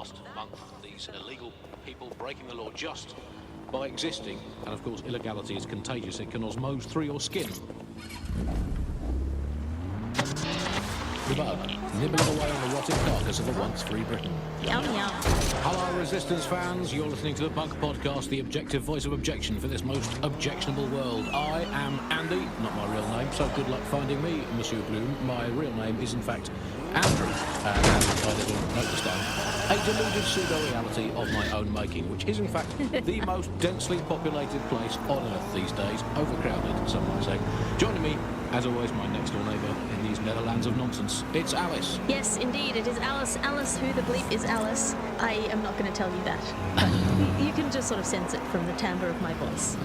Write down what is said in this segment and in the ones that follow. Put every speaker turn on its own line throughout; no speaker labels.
last month, these illegal people breaking the law just by existing, and of course illegality is contagious, it can osmose through your skin. The bug, nibbling away on the rotting carcass of the once free Britain.
Yum yum.
Hello Resistance fans, you're listening to the Bug Podcast, the objective voice of objection for this most objectionable world. I am Andy, not my real name, so good luck finding me, Monsieur Bloom. My real name is in fact Andrew, and I live in Notesdown, a deluded pseudo-reality of my own making, which is in fact the most densely populated place on earth these days, overcrowded, some might say. Joining me, as always, my next door neighbour in these Netherlands of nonsense, it's Alice.
Yes, indeed, it is Alice. Alice, who the bleep is Alice? I am not going to tell you that, but you can just sort of sense it from the timbre of my voice.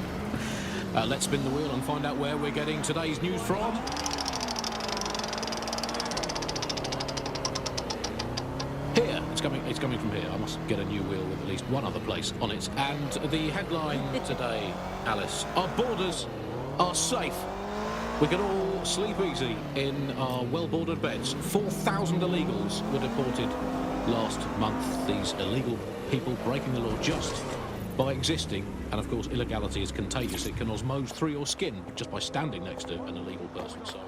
Let's spin the wheel and find out where we're getting today's news from. Here, it's coming from here. I must get a new wheel with at least one other place on it. And the headline today, Alice, our borders are safe. We can all sleep easy in our well-bordered beds. 4,000 illegals were deported last month. These illegal people breaking the law just by existing. And of course, illegality is contagious. It can osmose through your skin just by standing next to an illegal person. So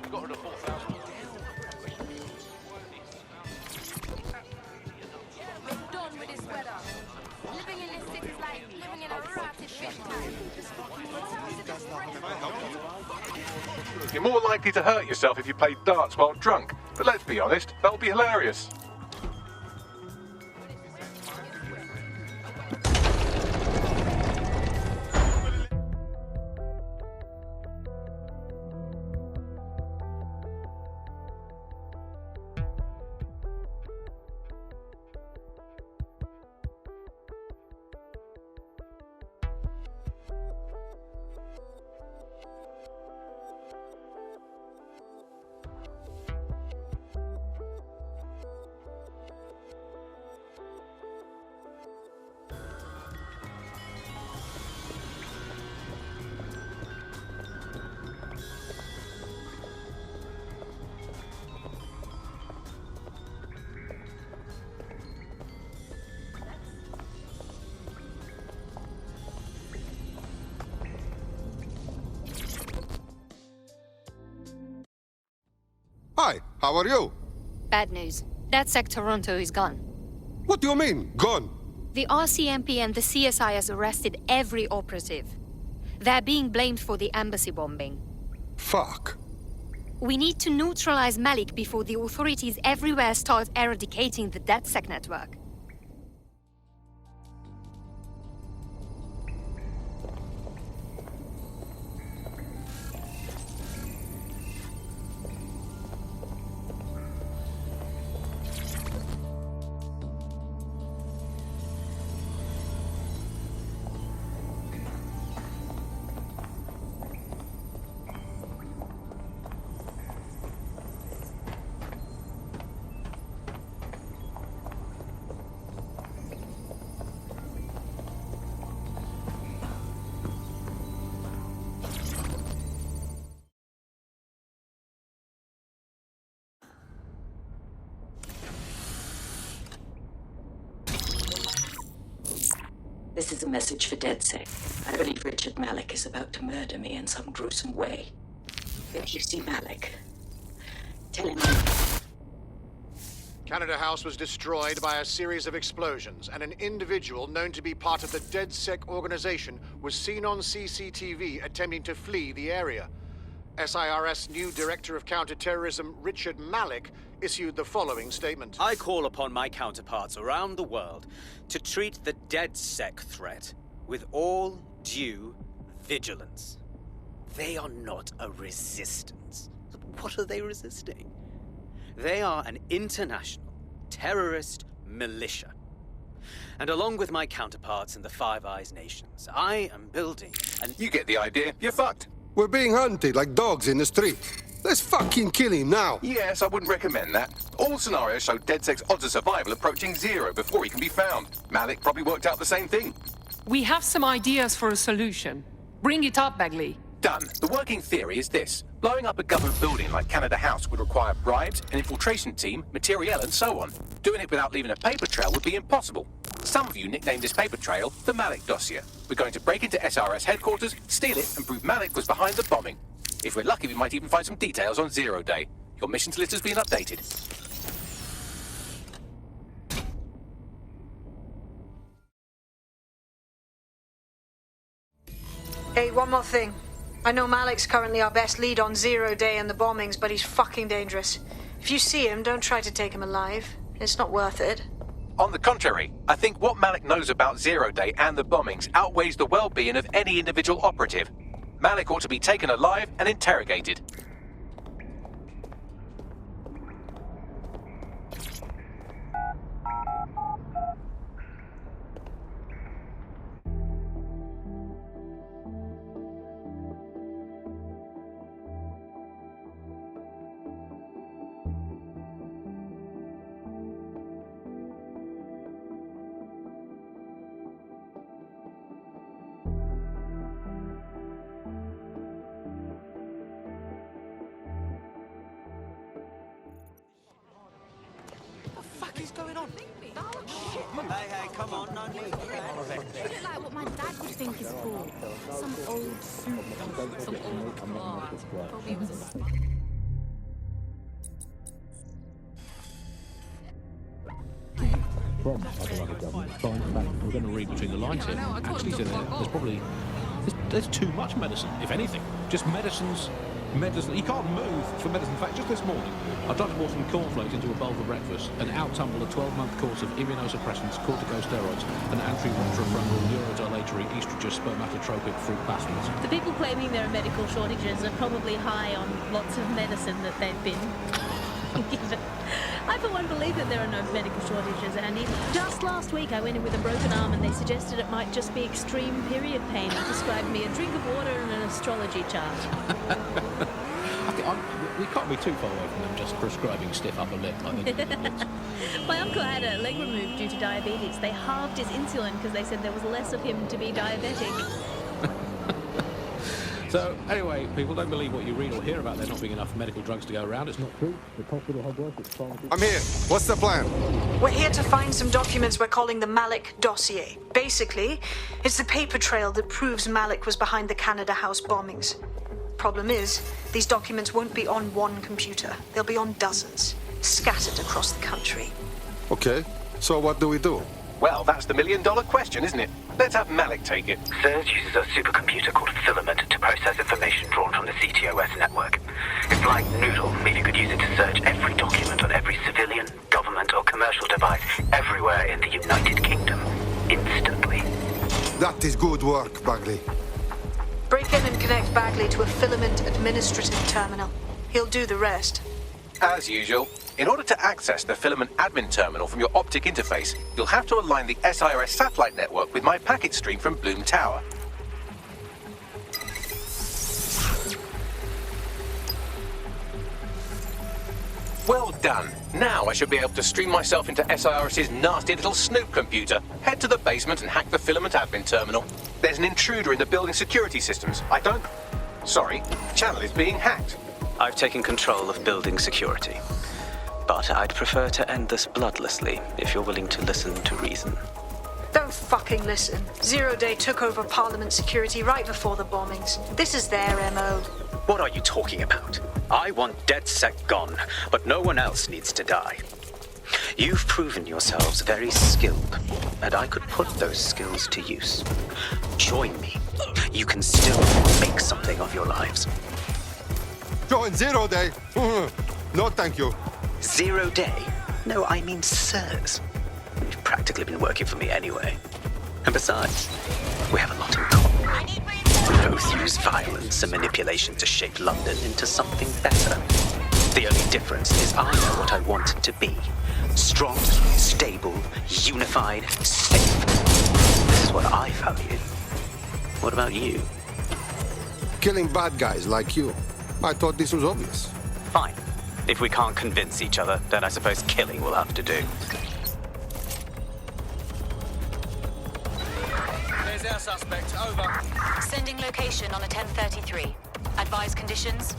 we got rid of 4,000.
You're more likely to hurt yourself if you play darts while drunk, but let's be honest, that'll be hilarious.
Hi, how are you?
Bad news. That Sec Toronto is gone.
What do you mean, gone?
The RCMP and the CSI has arrested every operative. They're being blamed for the embassy bombing.
Fuck.
We need to neutralize Malik before the authorities everywhere start eradicating the DedSec network.
This is a message for DedSec. I believe Richard Malik is about to murder me in some gruesome way. If you see Malik, tell him.
Canada House was destroyed by a series of explosions, and an individual known to be part of the DedSec organization was seen on CCTV attempting to flee the area. SIRS new Director of Counterterrorism Richard Malik issued the following statement.
I call upon my counterparts around the world to treat the DedSec threat with all due vigilance. They are not a resistance. What are they resisting? They are an international terrorist militia. And along with my counterparts in the Five Eyes nations, I am building an...
You get the idea, you're fucked.
We're being hunted like dogs in the street. Let's fucking kill him now.
Yes, I wouldn't recommend that. All scenarios show DedSec's odds of survival approaching 0 before he can be found. Malik probably worked out the same thing.
We have some ideas for a solution. Bring it up, Bagley.
done. The working theory is this. Blowing up a government building like Canada House would require bribes, an infiltration team, materiel, and so on. Doing it without leaving a paper trail would be impossible. Some of you nicknamed this paper trail the Malik dossier. We're going to break into SRS headquarters, steal it, and prove Malik was behind the bombing. If we're lucky, we might even find some details on Zero Day. Your missions list has been updated.
Hey, one more thing. I know Malik's currently our best lead on Zero Day and the bombings, but he's fucking dangerous. If you see him, don't try to take him alive. It's not worth it.
On the contrary, I think what Malik knows about Zero Day and the bombings outweighs the well-being of any individual operative. Malik ought to be taken alive and interrogated.
Hey, come on, no need.
Is it like what my dad would think is cool? Some old suit, some old car. Probably was a
From other government. We're going to read between the lines here. Actually, so there's probably there's too much medicine, if anything. Just medicines. You can't move for medicine. In fact, just this morning, I tried to pour some cornflakes into a bowl for breakfast and out-tumbled a 12-month course of immunosuppressants, corticosteroids, and anti-retrofrontal neurodilatory estrogen spermatotropic fruit baskets.
The people claiming there are medical shortages are probably high on lots of medicine that they've been given. I for one believe that there are no medical shortages, Andy. Just last week I went in with a broken arm and they suggested it might just be extreme period pain and prescribed me a drink of water and an astrology chart.
We can't be too far away from them just prescribing stiff upper lip, I think.
My uncle had a leg removed due to diabetes. They halved his insulin because they said there was less of him to be diabetic.
So, anyway, people don't believe what you read or hear about there not being enough medical drugs to go around. It's not true. The hospital hub work is pharmacy.
I'm here. What's the plan?
We're here to find some documents we're calling the Malik dossier. Basically, it's the paper trail that proves Malik was behind the Canada House bombings. Problem is, these documents won't be on one computer. They'll be on dozens, scattered across the country.
Okay, so what do we do?
Well, that's the million-dollar question, isn't it? Let's have Malik take it.
SIRS uses a supercomputer called Filament to process information drawn from the CTOS network. It's like Noodle, if you could use it to search every document on every civilian, government or commercial device everywhere in the United Kingdom, instantly.
That is good work, Bagley.
Break in and connect Bagley to a Filament administrative terminal. He'll do the rest.
As usual, in order to access the Filament admin terminal from your optic interface, you'll have to align the SIRS satellite network with my packet stream from Bloom Tower. Well done. Now I should be able to stream myself into SIRS's nasty little Snoop computer, head to the basement and hack the Filament admin terminal. There's an intruder in the building security systems. Sorry, the channel is being hacked.
I've taken control of building security. But I'd prefer to end this bloodlessly, if you're willing to listen to reason.
Don't fucking listen. Zero Day took over Parliament security right before the bombings. This is their MO.
What are you talking about? I want DedSec gone, but no one else needs to die. You've proven yourselves very skilled, and I could put those skills to use. Join me. You can still make something of your lives.
Join Zero Day? No, thank you.
Zero Day? No, I mean SIRS. You've practically been working for me anyway. And besides, we have a lot in common. We both use violence and manipulation to shape London into something better. The only difference is I know what I want it to be. Strong, stable, unified, safe. This is what I value. What about you?
Killing bad guys like you. I thought this was obvious.
Fine. If we can't convince each other, then I suppose killing will have to do.
There's is our suspect. Over.
Sending location on a 1033. Advise conditions.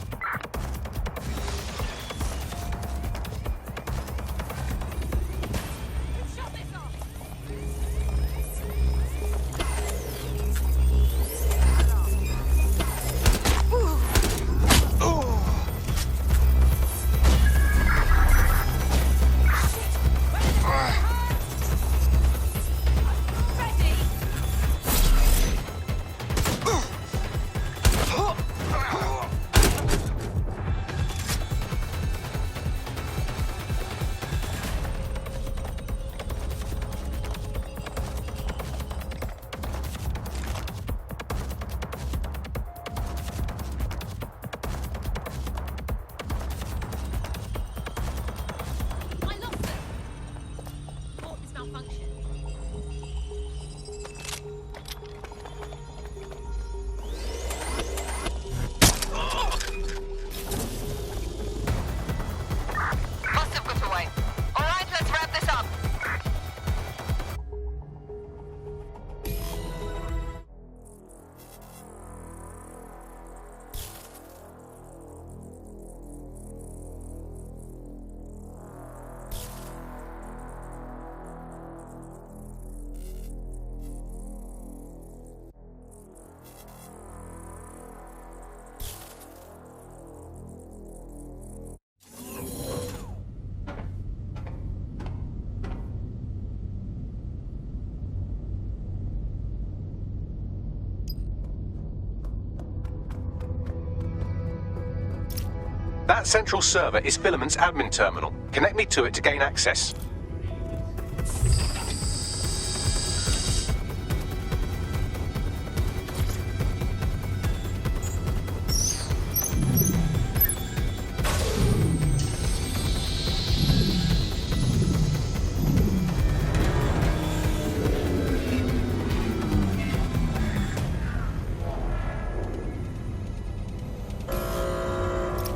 That central server is Filament's admin terminal. Connect me to it to gain access.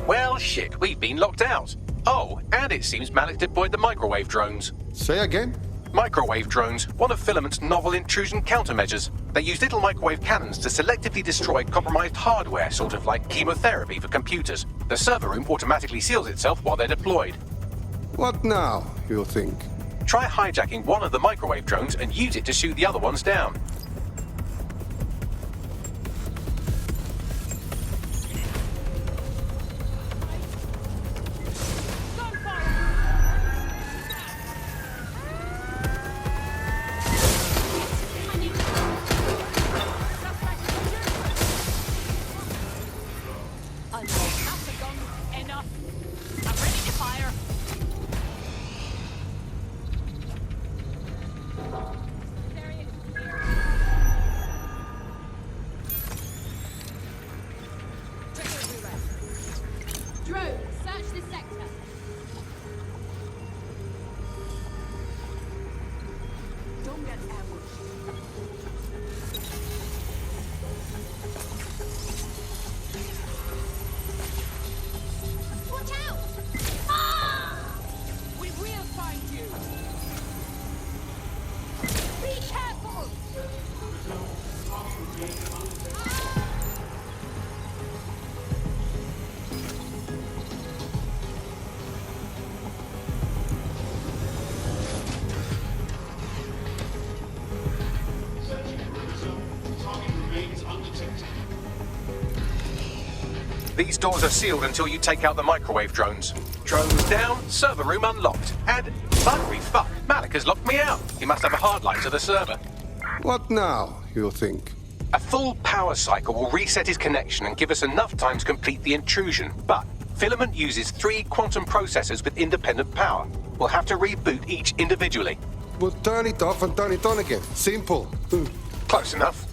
Well, shit, we've been locked out. Oh, and it seems Malik deployed the microwave drones.
Say again?
Microwave drones, one of Filament's novel intrusion countermeasures. They use little microwave cannons to selectively destroy compromised hardware, sort of like chemotherapy for computers. The server room automatically seals itself while they're deployed.
What now, you think?
Try hijacking one of the microwave drones and use it to shoot the other ones down. These doors are sealed until you take out the microwave drones. Drones down, server room unlocked. And, buggery fuck, Malik has locked me out. He must have a hardline to the server.
What now, you think?
A full power cycle will reset his connection and give us enough time to complete the intrusion. But Filament uses 3 quantum processors with independent power. We'll have to reboot each individually.
We'll turn it off and turn it on again. Simple.
Close enough.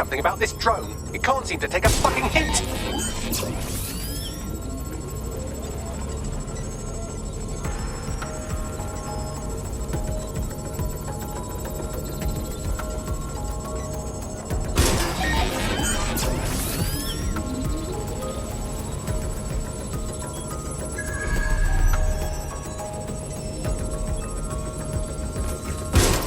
something about this drone. It can't seem to take a fucking hint.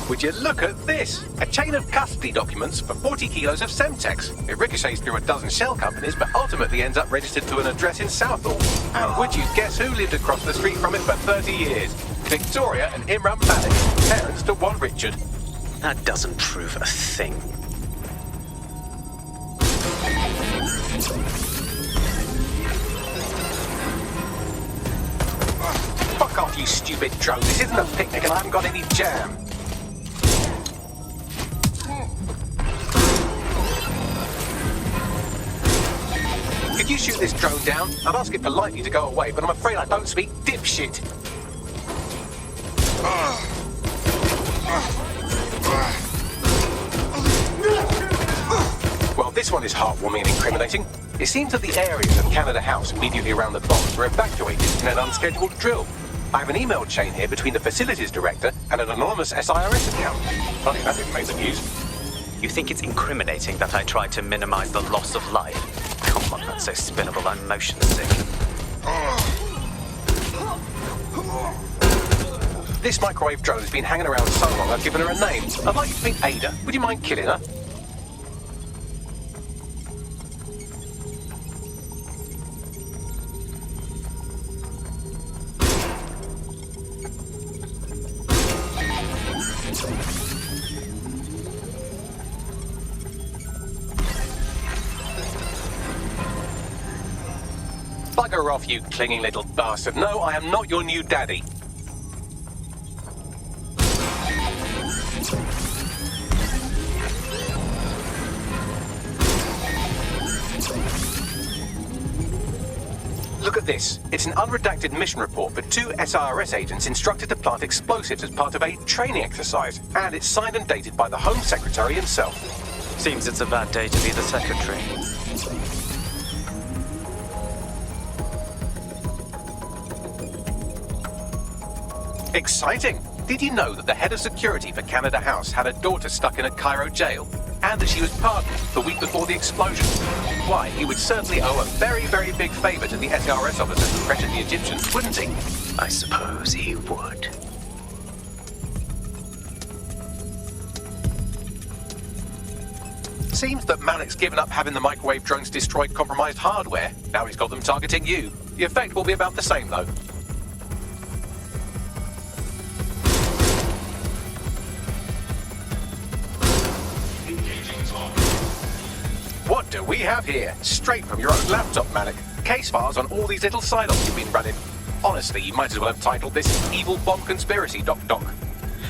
Would you look at this? A chain of custody documents for 40 kilos of Semtex. It ricochets through a dozen shell companies, but ultimately ends up registered to an address in Southall. And would you guess who lived across the street from it for 30 years? Victoria and Imran Malik, parents to one Richard.
That doesn't prove a thing.
Fuck off, you stupid drone. This isn't a picnic and I haven't got any jam. Could you shoot this drone down? I'd ask it politely to go away, but I'm afraid I don't speak dipshit. Well, this one is heartwarming and incriminating. It seems that the areas of Canada House immediately around the bombs were evacuated in an unscheduled drill. I have an email chain here between the facilities director and an anonymous SIRS account. Funny that didn't make the news.
You think it's incriminating that I tried to minimize the loss of life? Come on, that's so spinnable, I'm motion sick.
This microwave drone has been hanging around so long I've given her a name. I'd like you to meet Ada. Would you mind killing her? Bugger off, you clinging little bastard. No, I am not your new daddy. Look at this. It's an unredacted mission report for 2 SIRS agents instructed to plant explosives as part of a training exercise. And it's signed and dated by the Home Secretary himself.
Seems it's a bad day to be the Secretary.
Exciting! Did you know that the head of security for Canada House had a daughter stuck in a Cairo jail? And that she was pardoned the week before the explosion? Why, he would certainly owe a very, very big favour to the SRS officer who pressured the Egyptians, wouldn't he?
I suppose he would.
Seems that Malik's given up having the microwave drones destroy compromised hardware. Now he's got them targeting you. The effect will be about the same, though. What do we have here? Straight from your own laptop, Malik. Case files on all these little side-offs you've been running. Honestly, you might as well have titled this Evil Bomb Conspiracy, Doc.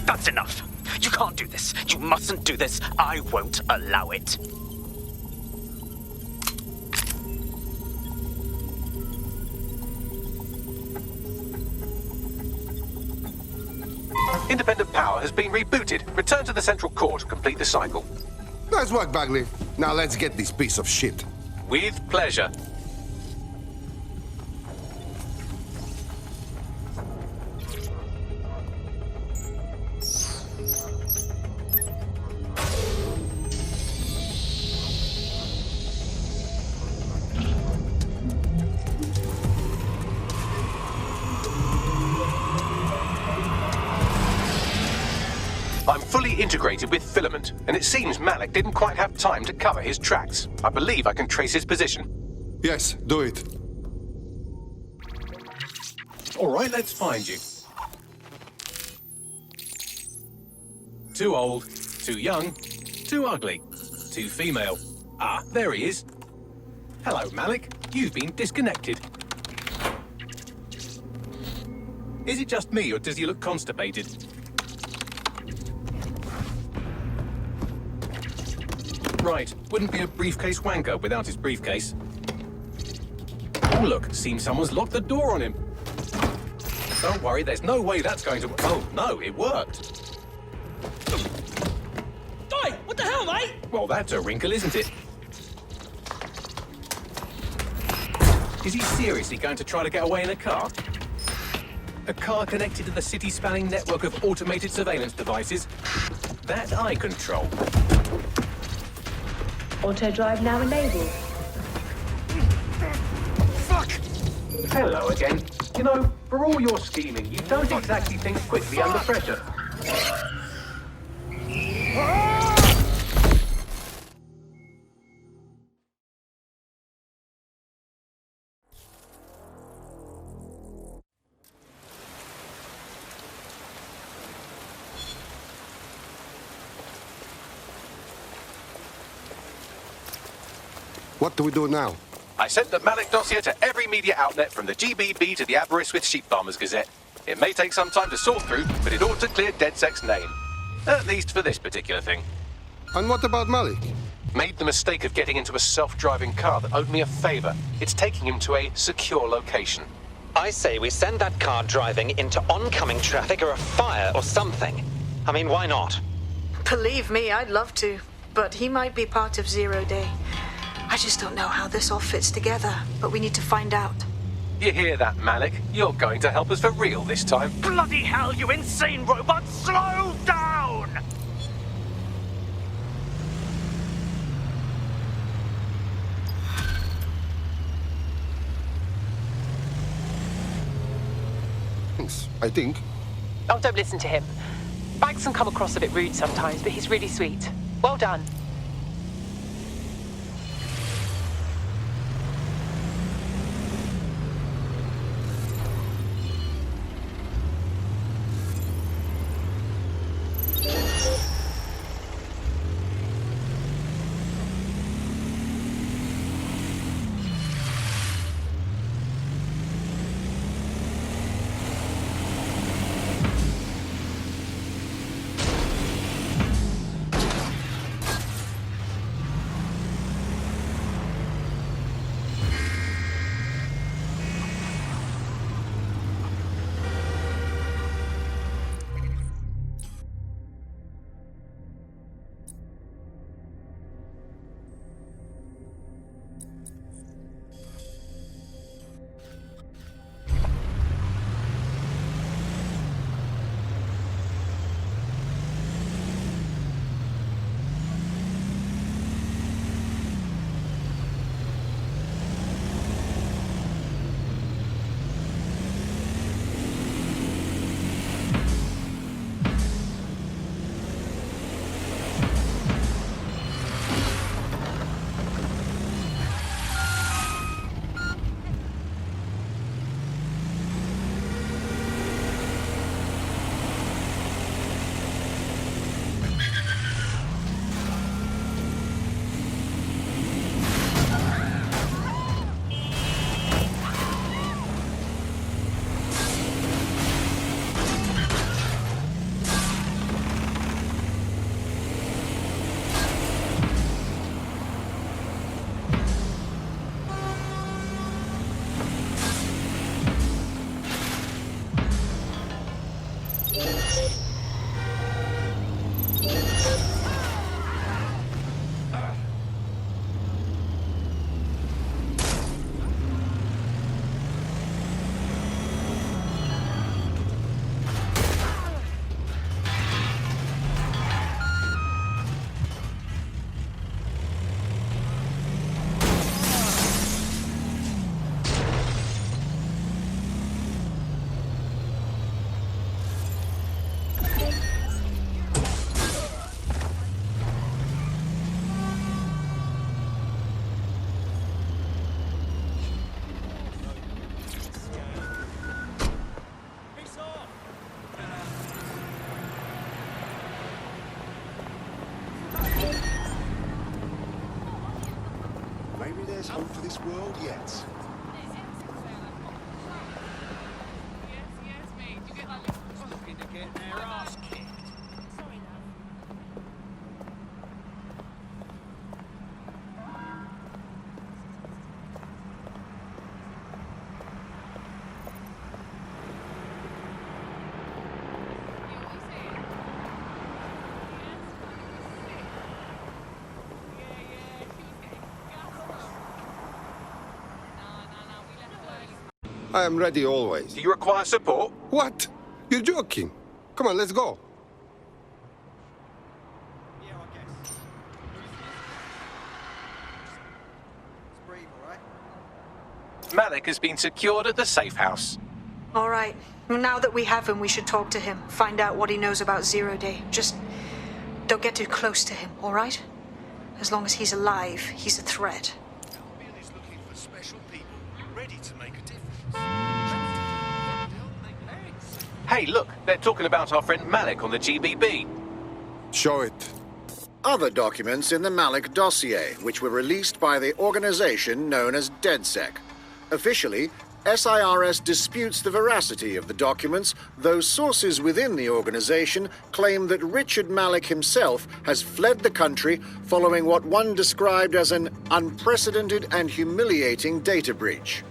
That's enough. You can't do this. You mustn't do this. I won't allow it.
Independent power has been rebooted. Return to the central core to complete the cycle.
Nice work, Bagley. Now let's get this piece of shit.
With pleasure. I'm fully integrated with Filament, and it seems Malik didn't quite have time to cover his tracks. I believe I can trace his position.
Yes, do it.
All right, let's find you. Too old, too young, too ugly, too female. Ah, there he is. Hello, Malik. You've been disconnected. Is it just me, or does he look constipated? Right, wouldn't be a briefcase wanker without his briefcase. Oh look, seems someone's locked the door on him. Don't worry, there's no way that's going to... Oh, no, it worked.
Guy, what the hell? hell, mate?
Well, that's a wrinkle, isn't it? Is he seriously going to try to get away in a car? A car connected to the city-spanning network of automated surveillance devices? That I control.
Auto drive now enabled.
Fuck! Hello again. You know, for all your scheming, you don't exactly think quickly under pressure.
What do we do now?
I sent the Malik dossier to every media outlet from the GBB to the Aberystwyth Sheep Farmers Gazette. It may take some time to sort through, but it ought to clear DedSec's name. At least for this particular thing.
And what about Malik?
Made the mistake of getting into a self-driving car that owed me a favor. It's taking him to a secure location.
I say we send that car driving into oncoming traffic or a fire or something. I mean, why not?
Believe me, I'd love to. But he might be part of Zero Day. I just don't know how this all fits together, but we need to find out.
You hear that, Malik? You're going to help us for real this time.
Bloody hell, you insane robot! Slow down!
Thanks, I think.
Oh, don't listen to him. Bags can come across a bit rude sometimes, but he's really sweet. Well done.
Maybe there's hope for this world yet.
I am ready always.
Do you require support?
What? You're joking. Come on, let's go.
Malik has been secured at the safe house.
All right. Now that we have him, we should talk to him. Find out what he knows about Zero Day. Just don't get too close to him, all right? As long as he's alive, he's a threat.
Albion is looking for special people ready to make a difference.
Hey, look, they're talking about our friend Malik on the GBB.
Show it.
Other documents in the Malik dossier, which were released by the organization known as DedSec. Officially, SIRS disputes the veracity of the documents, though sources within the organization claim that Richard Malik himself has fled the country following what one described as an unprecedented and humiliating data breach.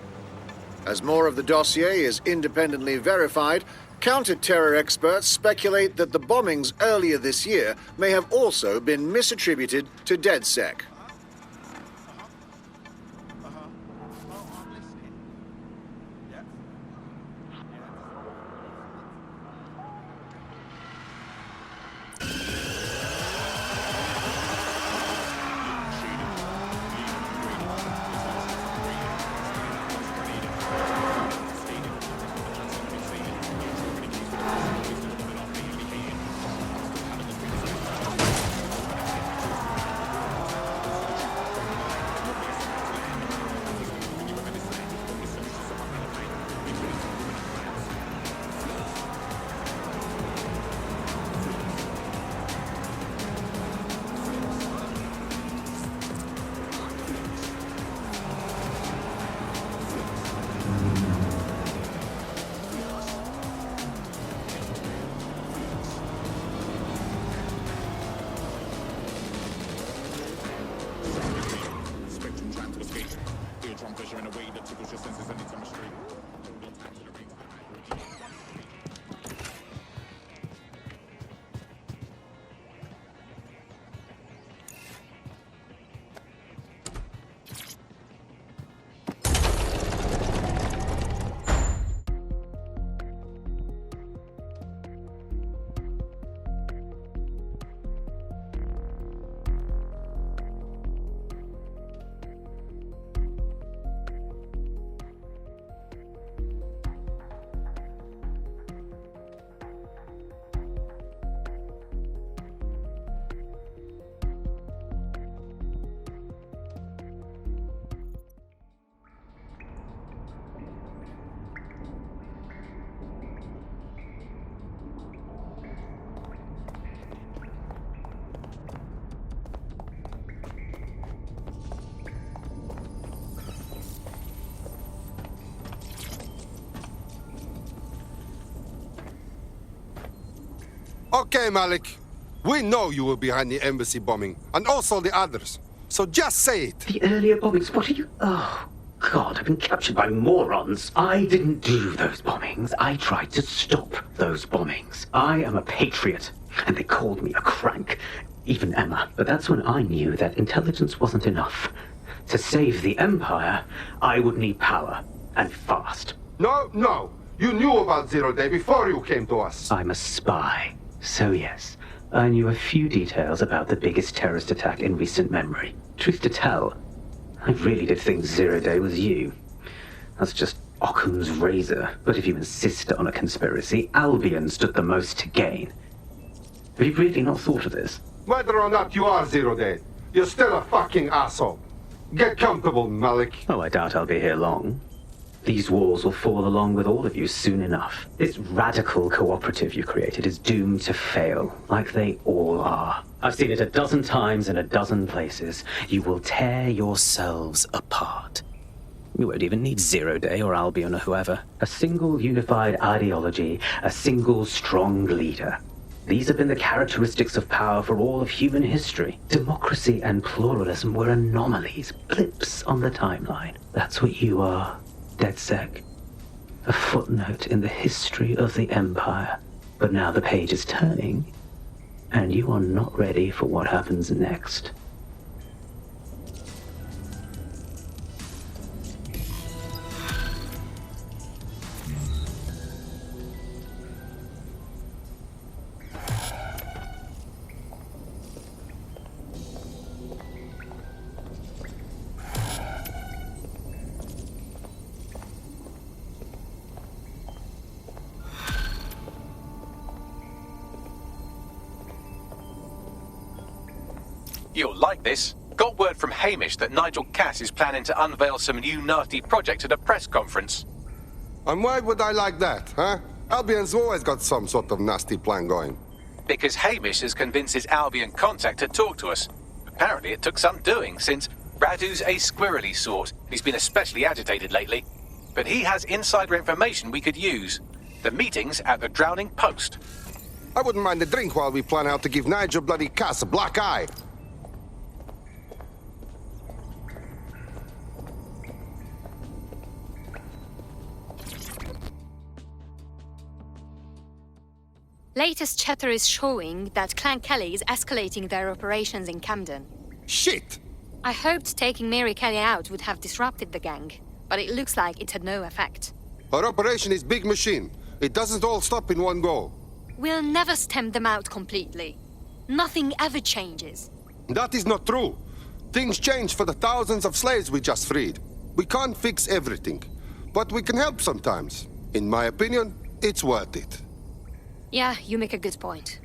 As more of the dossier is independently verified, counter-terror experts speculate that the bombings earlier this year may have also been misattributed to DedSec.
Okay, Malik. We know you were behind the embassy bombing, and also the others. So just say it.
The earlier bombings, what are you... Oh, God, I've been captured by morons. I didn't do those bombings. I tried to stop those bombings. I am a patriot, and they called me a crank. Even Emma. But that's when I knew that intelligence wasn't enough. To save the Empire, I would need power, and fast.
No. You knew about Zero Day before you came to us.
I'm a spy. So yes, I knew a few details about the biggest terrorist attack in recent memory. Truth to tell, I really did think Zero Day was you. That's just Occam's razor. But if you insist on a conspiracy, Albion stood the most to gain. Have you really not thought of this?
Whether or not you are Zero Day, you're still a fucking asshole. Get comfortable, Malik.
Oh, I doubt I'll be here long. These walls will fall along with all of you soon enough. This radical cooperative you created is doomed to fail, like they all are. I've seen it a dozen times in a dozen places. You will tear yourselves apart. You won't even need Zero Day or Albion or whoever. A single unified ideology, a single strong leader. These have been the characteristics of power for all of human history. Democracy and pluralism were anomalies, blips on the timeline. That's what you are. DedSec. A footnote in the history of the Empire. But now the page is turning, and you are not ready for what happens next.
You'll like this. Got word from Hamish that Nigel Cass is planning to unveil some new nasty project at a press conference.
And why would I like that, huh? Albion's always got some sort of nasty plan going.
Because Hamish has convinced his Albion contact to talk to us. Apparently it took some doing, since Radu's a squirrely sort. He's been especially agitated lately. But he has insider information we could use. The meeting's at the Drowning Post.
I wouldn't mind a drink while we plan how to give Nigel bloody Cass a black eye.
Latest chatter is showing that Clan Kelly is escalating their operations in Camden.
Shit!
I hoped taking Mary Kelly out would have disrupted the gang, but it looks like it had no effect.
Our operation is big machine. It doesn't all stop in one go.
We'll never stem them out completely. Nothing ever changes.
That is not true. Things change for the thousands of slaves we just freed. We can't fix everything, but we can help sometimes. In my opinion, it's worth it.
Yeah, you make a good point.